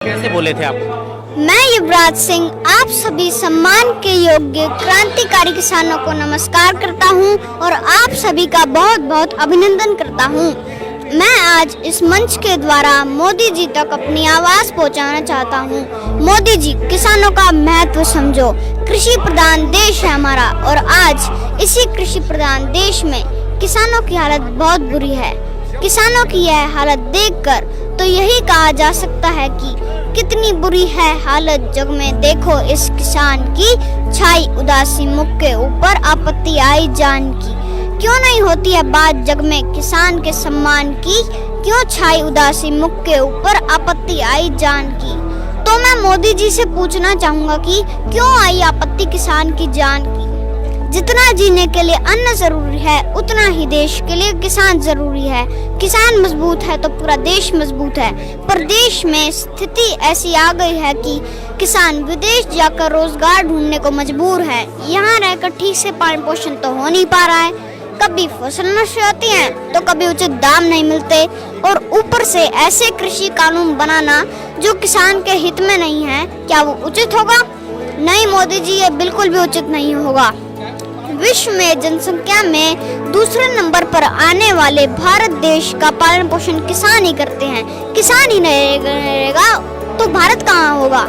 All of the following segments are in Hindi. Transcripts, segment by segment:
कैसे बोले थे आप? मैं युवराज सिंह आप सभी सम्मान के योग्य क्रांतिकारी किसानों को नमस्कार करता हूं और आप सभी का बहुत बहुत अभिनंदन करता हूं। मैं आज इस मंच के द्वारा मोदी जी तक अपनी आवाज पहुंचाना चाहता हूं। मोदी जी, किसानों का महत्व समझो। कृषि प्रधान देश है हमारा और आज इसी कृषि प्रधान देश में किसानों की हालत बहुत बुरी है। किसानों की यह हालत देखकर तो यही कहा जा सकता है कि कितनी बुरी है हालत जग में। देखो इस किसान की छाई उदासी मुख के ऊपर आपत्ति आई जान की। क्यों नहीं होती है बात जग में किसान के सम्मान की? क्यों छाई उदासी मुख के ऊपर आपत्ति आई जान की? तो मैं मोदी जी से पूछना चाहूँगा कि क्यों आई आपत्ति किसान की जान की? जितना जीने के लिए अन्न जरूरी है उतना ही देश के लिए किसान जरूरी है। किसान मजबूत है तो पूरा देश मजबूत है। पर देश में स्थिति ऐसी आ गई है कि किसान विदेश जाकर रोजगार ढूंढने को मजबूर है। यहाँ रहकर ठीक से पालन पोषण तो हो नहीं पा रहा है। कभी फसल नष्ट होती है तो कभी उचित दाम नहीं मिलते और ऊपर से ऐसे कृषि कानून बनाना जो किसान के हित में नहीं है, क्या वो उचित होगा? नहीं मोदी जी, ये बिल्कुल भी उचित नहीं होगा। विश्व में जनसंख्या में दूसरे नंबर पर आने वाले भारत देश का पालन पोषण किसान ही करते हैं। किसान ही नहीं रहेगा तो भारत कहाँ होगा?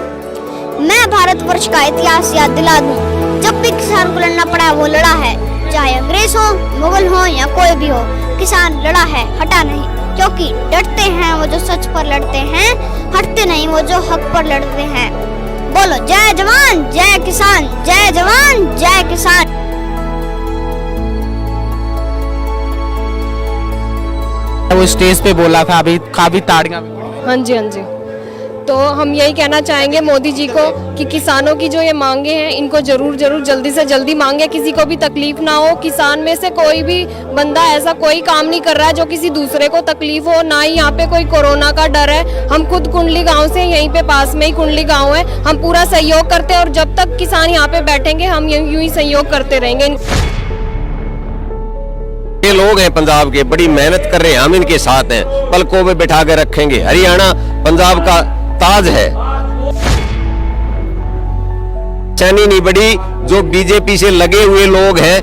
मैं भारतवर्ष का इतिहास याद दिला दूं। जब भी किसान को लड़ना पड़ा वो लड़ा है, चाहे अंग्रेज हो, मुगल हो या कोई भी हो। किसान लड़ा है, हटा नहीं। क्योंकि डटते हैं वो जो सच पर लड़ते हैं, हटते नहीं वो जो हक पर लड़ते हैं। बोलो जय जवान जय किसान, जय जवान जय किसान। वो स्टेज पे बोला था, अभी काफी ताड़ियां भी पड़ी। हाँ जी, हाँ जी। तो हम यही कहना चाहेंगे मोदी जी को कि किसानों की जो ये मांगे हैं इनको जरूर जल्दी से जल्दी मांगे। किसी को भी तकलीफ ना हो। किसान में से कोई भी बंदा ऐसा कोई काम नहीं कर रहा है जो किसी दूसरे को तकलीफ हो। ना ही यहाँ पे कोई कोरोना का डर है। हम खुद कुंडली गांव से, यहीं पे पास में ही कुंडली गांव है। हम पूरा सहयोग करते हैं और जब तक किसान यहाँ पे बैठेंगे हम यूं ही सहयोग करते रहेंगे। ये लोग हैं पंजाब के, बड़ी मेहनत कर रहे हैं, हम इनके साथ हैं, पलकों में बैठा कर रखेंगे। हरियाणा पंजाब का ताज है। चैनी नहीं बड़ी जो बीजेपी से लगे हुए लोग हैं।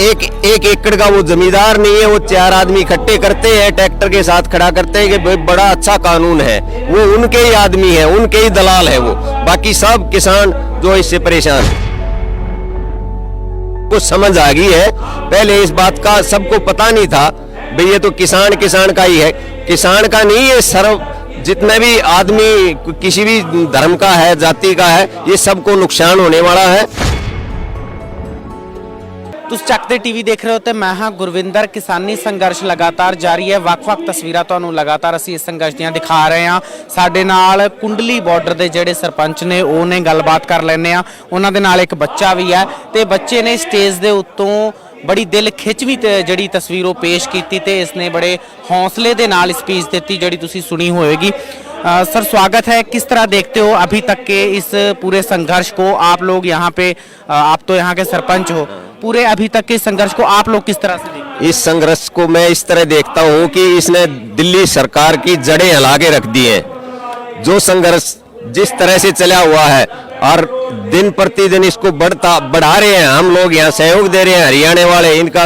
एक एकड़ का वो जमींदार नहीं है, वो 4 आदमी इकट्ठे करते हैं, ट्रैक्टर के साथ खड़ा करते हैं कि बड़ा अच्छा कानून है। वो उनके ही आदमी है, उनके ही दलाल है वो। बाकी सब किसान जो इससे परेशान है को समझ आ गई है। पहले इस बात का सबको पता नहीं था भाई ये तो किसान का ही है। किसान का नहीं, ये सर्व जितने भी आदमी किसी भी धर्म का है, जाति का है, ये सबको नुकसान होने वाला है। ਤੁਸੀਂ ਚੱਕਦੇ ਟੀਵੀ ਦੇਖ ਰਹੇ ਹੋ ਤੇ ਮੈਂ ਹਾਂ ਗੁਰਵਿੰਦਰ। ਕਿਸਾਨੀ ਸੰਘਰਸ਼ ਲਗਾਤਾਰ ਜਾਰੀ ਹੈ। ਵੱਖ-ਵੱਖ ਤਸਵੀਰਾਂ ਤੁਹਾਨੂੰ ਲਗਾਤਾਰ ਅਸੀਂ ਇਸ ਸੰਘਰਸ਼ ਦੀਆਂ ਦਿਖਾ ਰਹੇ ਹਾਂ। ਸਾਡੇ ਨਾਲ ਕੁੰਡਲੀ ਬਾਰਡਰ ਦੇ ਜਿਹੜੇ ਸਰਪੰਚ ਨੇ ਉਹ ਨੇ, ਗੱਲਬਾਤ ਕਰ ਲੈਂਦੇ ਆ। ਉਹਨਾਂ ਦੇ ਨਾਲ ਇੱਕ ਬੱਚਾ ਵੀ ਹੈ ਤੇ ਬੱਚੇ ਨੇ ਸਟੇਜ ਦੇ ਉੱਤੋਂ ਬੜੀ ਦਿਲ ਖਿੱਚਵੀਂ ਤੇ ਜਿਹੜੀ ਤਸਵੀਰ ਉਹ ਪੇਸ਼ ਕੀਤੀ ਤੇ ਇਸਨੇ ਬੜੇ ਹੌਸਲੇ ਦੇ ਨਾਲ ਸਪੀਚ ਦਿੱਤੀ ਜਿਹੜੀ ਤੁਸੀਂ ਸੁਣੀ ਹੋਵੇਗੀ। सर स्वागत है। किस तरह देखते हो अभी तक के इस पूरे संघर्ष को? आप लोग यहाँ पे, आप तो यहाँ के सरपंच हो, पूरे अभी तक के संघर्ष को आप लोग किस तरह से देखते हो? इस संघर्ष को मैं इस तरह देखता हूँ कि इसने दिल्ली सरकार की जड़ें हिला के रख दी हैं। जो संघर्ष जिस तरह से चला हुआ है और दिन प्रतिदिन इसको बढ़ा रहे हैं, हम लोग यहाँ सहयोग दे रहे हैं। हरियाणा वाले इनका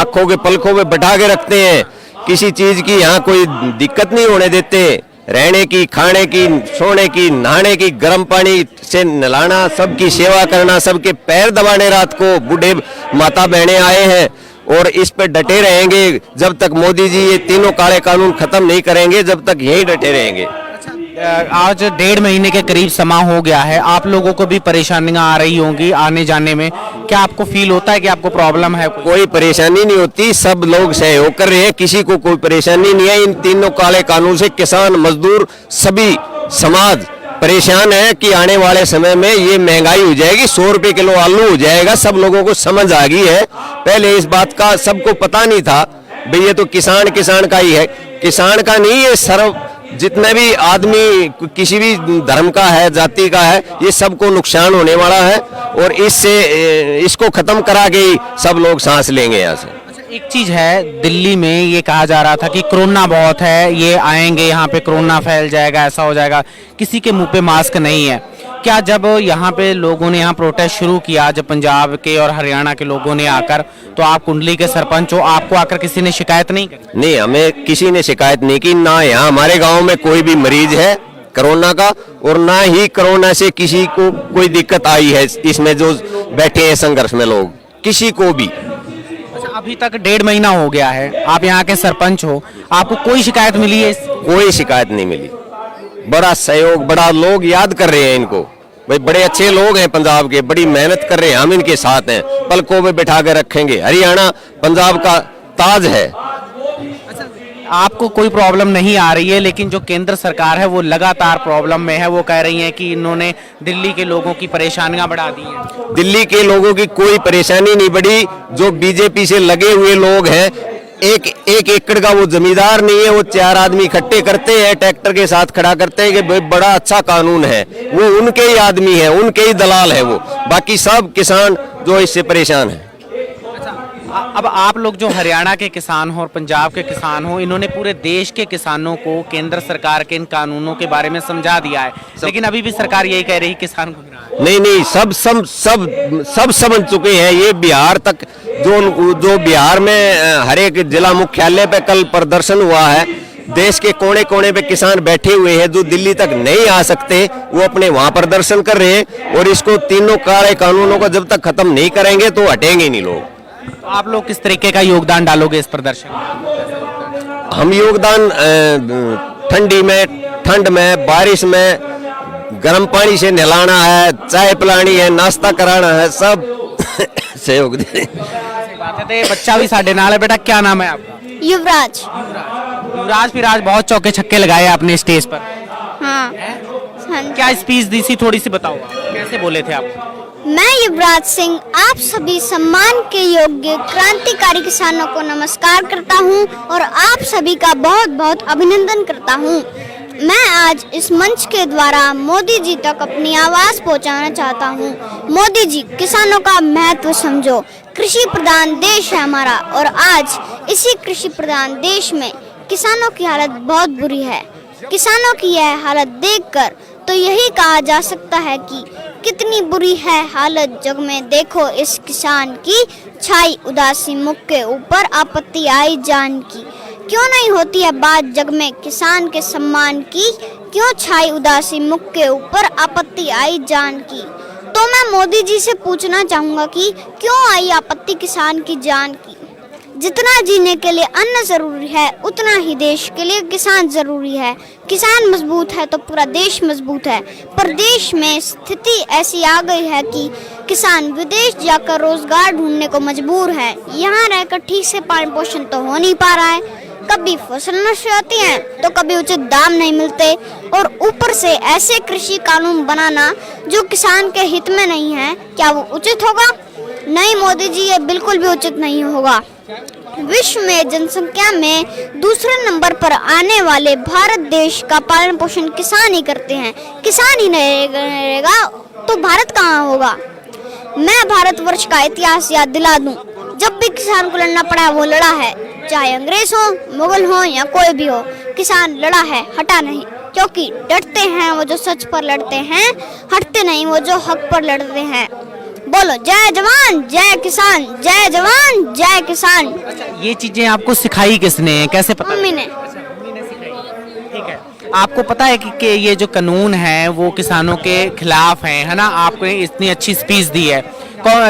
आंखों के पलकों में बैठा के रखते हैं। किसी चीज की यहाँ कोई दिक्कत नहीं होने देते। रहने की, खाने की, सोने की, नहाने की, गर्म पानी से नहलाना, सबकी सेवा करना, सबके पैर दबाने। रात को बूढ़े माता बहनें आए हैं और इस पे डटे रहेंगे जब तक मोदी जी ये तीनों काले कानून खत्म नहीं करेंगे, जब तक यही डटे रहेंगे। आज 1.5 महीने के करीब समा हो गया है। आप लोगों को भी परेशानियां आ रही होंगी आने जाने में। क्या आपको फील होता है कि आपको प्रॉब्लम है? कोई परेशानी नहीं होती, सब लोग सहयोग कर रहे हैं, किसी को कोई परेशानी नहीं है। इन तीनों काले कानून से किसान, मजदूर, सभी समाज परेशान है कि आने वाले समय में ये महंगाई हो जाएगी, 100 रुपए किलो आलू हो जाएगा। सब लोगों को समझ आ गई है। पहले इस बात का सबको पता नहीं था भाई ये तो किसान का ही है। किसान का नहीं, ये सर्व जितने भी आदमी किसी भी धर्म का है, जाति का है, ये सबको नुकसान होने वाला है। और इससे इसको खत्म करा के ही सब लोग सांस लेंगे यहाँ से। एक चीज है, दिल्ली में ये कहा जा रहा था कि कोरोना बहुत है, ये आएंगे यहाँ पे कोरोना फैल जाएगा, ऐसा हो जाएगा, किसी के मुंह पे मास्क नहीं है। क्या जब यहाँ पे लोगों ने यहाँ प्रोटेस्ट शुरू किया, जब पंजाब के और हरियाणा के लोगों ने आकर, तो आप कुंडली के सरपंच हो, आपको आकर किसी ने शिकायत नहीं करी? नहीं, हमें किसी ने शिकायत नहीं की, ना यहाँ हमारे गांव में कोई भी मरीज है कोरोना का, और ना ही कोरोना से किसी को कोई दिक्कत आई है। इसमें जो बैठे हैं संघर्ष में लोग, किसी को भी। अच्छा, अभी तक 1.5 महीना हो गया है, आप यहाँ के सरपंच हो, आपको कोई शिकायत मिली है? कोई शिकायत नहीं मिली। बड़ा सहयोग, बड़ा लोग याद कर रहे हैं इनको, भाई बड़े अच्छे लोग हैं पंजाब के, बड़ी मेहनत कर रहे हैं, हम इनके साथ हैं, पलकों में बैठा कर रखेंगे। हरियाणा पंजाब का ताज है। आपको कोई प्रॉब्लम नहीं आ रही है, लेकिन जो केंद्र सरकार है वो लगातार प्रॉब्लम में है। वो कह रही है कि इन्होंने दिल्ली के लोगों की परेशानियां बढ़ा दी हैं। दिल्ली के लोगों की कोई परेशानी नहीं बढ़ी। जो बीजेपी से लगे हुए लोग हैं, एक एकड़ का वो जमींदार नहीं है, वो 4 आदमी इकट्ठे करते हैं, ट्रैक्टर के साथ खड़ा करते हैं कि भाई बड़ा अच्छा कानून है, वो उनके ही आदमी है, उनके ही दलाल है वो। बाकी सब किसान जो इससे परेशान है। अब आप लोग जो हरियाणा के किसान हो और पंजाब के किसान हो, इन्होंने पूरे देश के किसानों को केंद्र सरकार के इन कानूनों के बारे में समझा दिया है, लेकिन अभी भी सरकार यही कह रही है किसान गुमराह है। नहीं, सब समझ चुके हैं। ये बिहार तक जो बिहार में हर एक जिला मुख्यालय पे कल प्रदर्शन हुआ है, देश के कोने कोने पे किसान बैठे हुए हैं जो दिल्ली तक नहीं आ सकते, वो अपने वहां प्रदर्शन कर रहे हैं। और इसको तीनों काले कानूनों को जब तक खत्म नहीं करेंगे तो हटेंगे नहीं लोग। तो आप लोग किस तरीके का योगदान डालोगे इस प्रदर्शन में? हम योगदान ठंड में, बारिश में, गर्म पानी से नहलाना है, चाय पिलानी है, नाश्ता कराना है, सब सहयोग दे। बच्चा भी साढ़े नाल है। बेटा क्या नाम है आपका? युवराज। युवराज, फिर आज बहुत चौके छक्के लगाए आपने स्टेज पर। हाँ। क्या स्पीच दी थी, थोड़ी सी बताओ, आप कैसे बोले थे आप? मैं युवराज सिंह आप सभी सम्मान के योग्य क्रांतिकारी किसानों को नमस्कार करता हूं और आप सभी का बहुत बहुत अभिनंदन करता हूं। मैं आज इस मंच के द्वारा मोदी जी तक अपनी आवाज पहुंचाना चाहता हूं। मोदी जी, किसानों का महत्व समझो। कृषि प्रधान देश है हमारा, और आज इसी कृषि प्रधान देश में किसानों की हालत बहुत बुरी है। किसानों की यह हालत देखकर तो यही कहा जा सकता है कि कितनी बुरी है हालत जग में। देखो इस किसान की, छाई उदासी मुख के ऊपर, आपत्ति आई जान की। क्यों नहीं होती है बात जग में किसान के सम्मान की? क्यों छाई उदासी मुख के ऊपर, आपत्ति आई जान की? तो मैं मोदी जी से पूछना चाहूँगा कि क्यों आई आपत्ति किसान की जान की? जितना जीने के लिए अन्न जरूरी है, उतना ही देश के लिए किसान जरूरी है। किसान मजबूत है तो पूरा देश मजबूत है। पर देश में स्थिति ऐसी आ गई है कि किसान विदेश जाकर रोजगार ढूंढने को मजबूर है। यहाँ रहकर ठीक से पालन पोषण तो हो नहीं पा रहा है। कभी फसल नष्ट होती है तो कभी उचित दाम नहीं मिलते, और ऊपर से ऐसे कृषि कानून बनाना जो किसान के हित में नहीं है, क्या वो उचित होगा? नहीं मोदी जी, ये बिल्कुल भी उचित नहीं होगा। विश्व में जनसंख्या में दूसरे नंबर पर आने वाले भारत देश का पालन पोषण किसान ही करते हैं। किसान ही नहीं रहेगा तो भारत कहाँ होगा? मैं भारतवर्ष का इतिहास याद दिला दूं। जब भी किसान को लड़ना पड़ा वो लड़ा है, चाहे अंग्रेज हो, मुगल हो या कोई भी हो, किसान लड़ा है, हटा नहीं। क्योंकि डटते हैं वो जो सच पर लड़ते हैं, हटते नहीं वो जो हक पर लड़ते हैं। बोलो जय जवान जय किसान, जय जवान जय किसान। ये चीजें आपको सिखाई किसने, कैसे पता? मम्मी ने। ठीक है, आपको पता है कि ये जो कानून है वो किसानों के खिलाफ है ना? आपको इतनी अच्छी स्पीच दी है,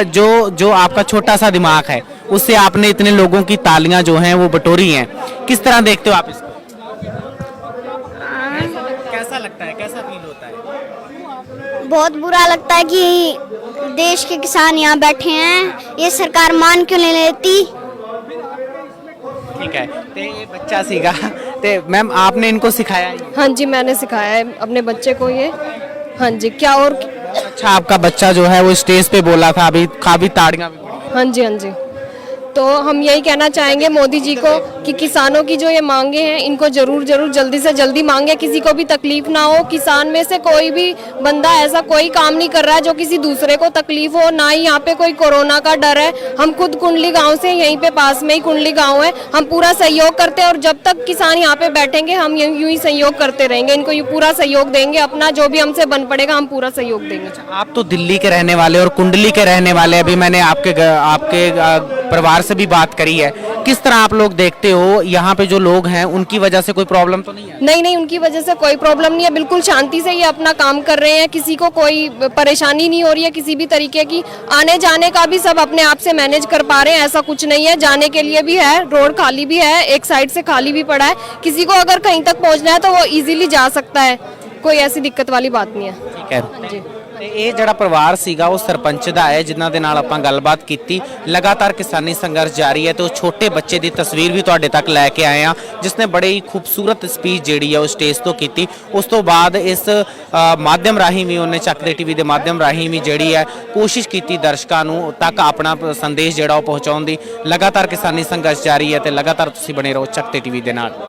जो आपका छोटा सा दिमाग है उससे आपने इतने लोगों की तालियां जो हैं वो बटोरी हैं। किस तरह देखते हो आप इसको? कैसा लगता है, कैसा फील होता है? बहुत बुरा लगता है कि देश के किसान यहाँ बैठे हैं, ये सरकार मान क्यों नहीं लेती। ठीक है, तो ये बच्चा सीखा, तो मैम आपने इनको सिखाया? हाँ जी, मैंने सिखाया है अपने बच्चे को ये। हाँ जी, क्या और अच्छा, आपका बच्चा जो है वो स्टेज पे बोला था, अभी काफी ताड़ियां भी पड़ी। हाँ जी, हाँ जी। तो हम यही कहना चाहेंगे मोदी जी को कि किसानों की जो ये मांगे हैं इनको जरूर जरूर जल्दी से जल्दी मांगे, किसी को भी तकलीफ ना हो। किसान में से कोई भी बंदा ऐसा कोई काम नहीं कर रहा है जो किसी दूसरे को तकलीफ हो, ना ही यहाँ पे कोई कोरोना का डर है। हम खुद कुंडली गांव से, यहीं पे पास में ही कुंडली गांव है, हम पूरा सहयोग करते हैं और जब तक किसान यहाँ पे बैठेंगे हम यूं ही सहयोग करते रहेंगे, इनको ये पूरा सहयोग देंगे, अपना जो भी हमसे बन पड़ेगा हम पूरा सहयोग देंगे। आप तो दिल्ली के रहने वाले और कुंडली के रहने वाले, अभी मैंने आपके परिवार से भी बात करी है, किस तरह आप लोग देखते हो यहाँ पे जो लोग हैं उनकी वजह से कोई प्रॉब्लम तो नहीं है? नहीं नहीं, उनकी वजह से कोई प्रॉब्लम नहीं है, बिल्कुल शांति से ये अपना काम कर रहे हैं, किसी को कोई परेशानी नहीं हो रही है किसी भी तरीके की। आने जाने का भी सब अपने आप से मैनेज कर पा रहे हैं, ऐसा कुछ नहीं है। जाने के लिए भी है, रोड खाली भी है, एक साइड से खाली भी पड़ा है, किसी को अगर कहीं तक पहुंचना है तो वो इजीली जा सकता है, कोई ऐसी दिक्कत वाली बात नहीं है। ਠੀਕ ਹੈ ਤੇ ਇਹ ਜਿਹੜਾ ਪਰਿਵਾਰ ਸੀਗਾ ਉਹ ਸਰਪੰਚ ਦਾ ਹੈ ਜਿਨ੍ਹਾਂ ਦੇ ਨਾਲ ਆਪਾਂ ਗੱਲਬਾਤ ਕੀਤੀ। ਲਗਾਤਾਰ ਕਿਸਾਨੀ ਸੰਘਰਸ਼ ਜਾਰੀ ਹੈ ਤੇ ਉਹ ਛੋਟੇ ਬੱਚੇ ਦੀ ਤਸਵੀਰ ਵੀ ਤੁਹਾਡੇ ਤੱਕ ਲੈ ਕੇ ਆਏ ਆ ਜਿਸ ਨੇ ਬੜੇ ਹੀ ਖੂਬਸੂਰਤ ਸਪੀਚ ਜਿਹੜੀ ਹੈ ਉਹ ਸਟੇਜ ਤੋਂ ਕੀਤੀ। ਉਸ ਤੋਂ ਬਾਅਦ ਇਸ ਮਾਧਿਅਮ ਰਾਹੀਂ ਵੀ ਉਹਨੇ ਚੱਕ ਦੇ ਟੀਵੀ ਦੇ ਮਾਧਿਅਮ ਰਾਹੀਂ ਵੀ ਜਿਹੜੀ ਹੈ ਕੋਸ਼ਿਸ਼ ਕੀਤੀ ਦਰਸ਼ਕਾਂ ਨੂੰ ਤੱਕ ਆਪਣਾ ਸੰਦੇਸ਼ ਜਿਹੜਾ ਉਹ ਪਹੁੰਚਾਉਣ ਦੀ। ਲਗਾਤਾਰ ਕਿਸਾਨੀ ਸੰਘਰਸ਼ ਜਾਰੀ ਹੈ ਤੇ ਲਗਾਤਾਰ ਤੁਸੀਂ ਬਣੇ ਰਹੋ ਚੱਕ ਦੇ ਟੀਵੀ ਦੇ ਨਾਲ।